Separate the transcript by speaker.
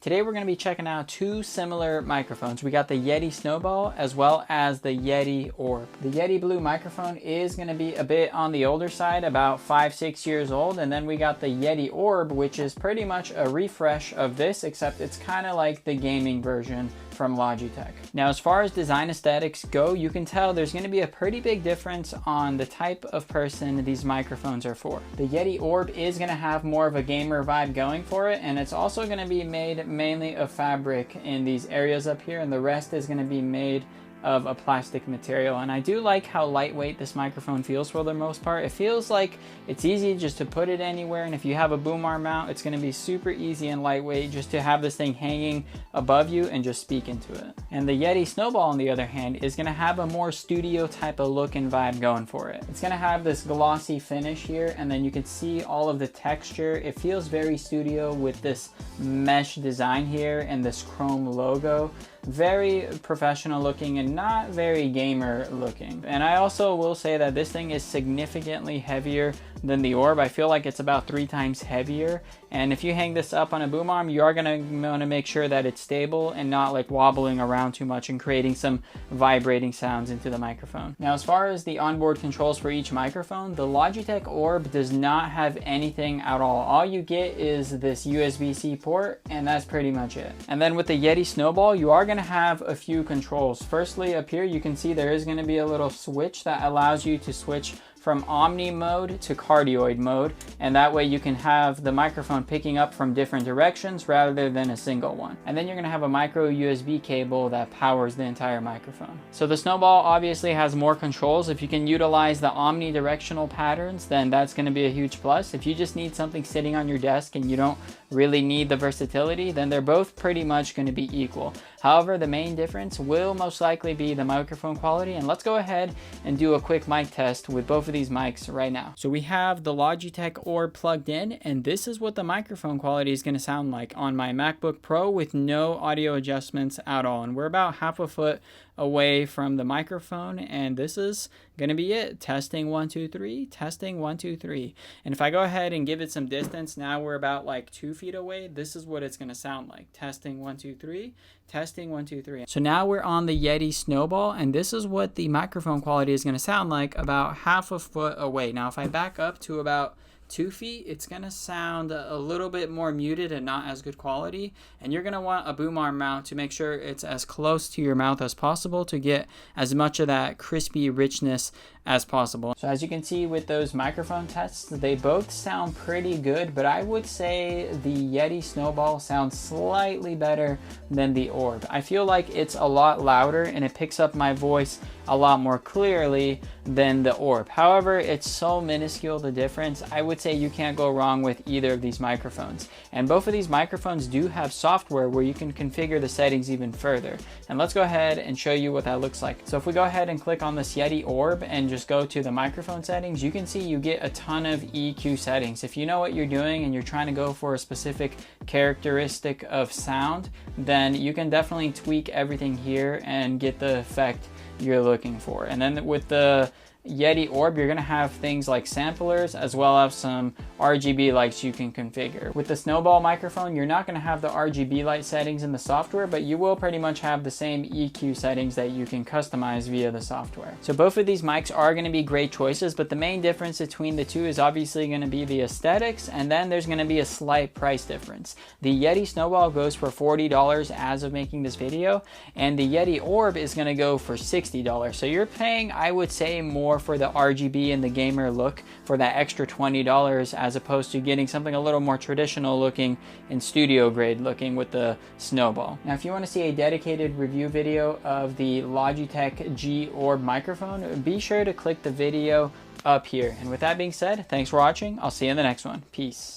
Speaker 1: Today we're going to be checking out two similar microphones. We got the Yeti Snowball as well as the Yeti Orb. The Yeti Blue microphone is going to be a bit on the older side, about 5-6 years old. And then we got the Yeti Orb, which is pretty much a refresh of this, except it's kind of like the gaming version from Logitech. Now, as far as design aesthetics go, you can tell there's going to be a pretty big difference on the type of person these microphones are for. The Yeti Orb is going to have more of a gamer vibe going for it, and it's also going to be made mainly of fabric in these areas up here, and the rest is going to be made of a plastic material. And I do like how lightweight this microphone feels for the most part. It feels like it's easy just to put it anywhere, and if you have a boom arm mount, it's going to be super easy and lightweight just to have this thing hanging above you and just speak into it. And the Yeti Snowball, on the other hand, is going to have a more studio type of look and vibe going for it. It's going to have this glossy finish here, and then you can see all of the texture. It feels very studio with this mesh design here and this chrome logo. Very professional looking and not very gamer looking. And I also will say that this thing is significantly heavier than the Orb. I feel like it's about 3 times heavier. And if you hang this up on a boom arm, you are going to want to make sure that it's stable and not like wobbling around too much and creating some vibrating sounds into the microphone. Now, as far as the onboard controls for each microphone, the Logitech Orb does not have anything at all. All you get is this USB-C port, and that's pretty much it. And then with the Yeti Snowball, you are going to have a few controls. Firstly, up here, you can see there is going to be a little switch that allows you to switch from Omni mode to cardioid mode, and that way you can have the microphone picking up from different directions rather than a single one. And then you're going to have a micro USB cable that powers the entire microphone. So the Snowball obviously has more controls. If you can utilize the omnidirectional patterns, then that's going to be a huge plus. If you just need something sitting on your desk and you don't really need the versatility, then they're both pretty much going to be equal. However, the main difference will most likely be the microphone quality, and let's go ahead and do a quick mic test with both of these mics right now. So we have the Logitech Orb plugged in, and this is what the microphone quality is going to sound like on my MacBook Pro with no audio adjustments at all. And we're about half a foot away from the microphone, and this is going to be it. Testing 1 2 3, testing 1 2 3. And if I go ahead and give it some distance, now we're about like 2 feet away. This is what it's going to sound like. Testing 1 2 3, testing 1 2 3. So now we're on the Yeti Snowball, and this is what the microphone quality is going to sound like about half a foot away. Now if I back up to about 2 feet, it's going to sound a little bit more muted and not as good quality, and you're going to want a boom arm mount to make sure it's as close to your mouth as possible to get as much of that crispy richness as possible. So as you can see with those microphone tests, they both sound pretty good, but I would say the Yeti Snowball sounds slightly better than the Orb. I feel like it's a lot louder and it picks up my voice a lot more clearly than the Orb. However, it's so minuscule, the difference. I would say you can't go wrong with either of these microphones. And both of these microphones do have software where you can configure the settings even further. And let's go ahead and show you what that looks like. So if we go ahead and click on this Yeti Orb and just go to the microphone settings, you can see you get a ton of EQ settings. If you know what you're doing and you're trying to go for a specific characteristic of sound, then you can definitely tweak everything here and get the effect you're looking for. And then with the Yeti Orb, you're going to have things like samplers as well as some RGB lights you can configure. With the Snowball microphone, you're not going to have the RGB light settings in the software, but you will pretty much have the same EQ settings that you can customize via the software. So both of these mics are going to be great choices, but the main difference between the two is obviously going to be the aesthetics, and then there's going to be a slight price difference. The Yeti Snowball goes for $40 as of making this video, and the Yeti Orb is going to go for $60. So you're paying, I would say, more for the RGB and the gamer look for that extra $20 as opposed to getting something a little more traditional looking and studio grade looking with the Snowball. Now if you want to see a dedicated review video of the Logitech G Orb microphone, be sure to click the video up here. And with that being said, thanks for watching. I'll see you in the next one. Peace.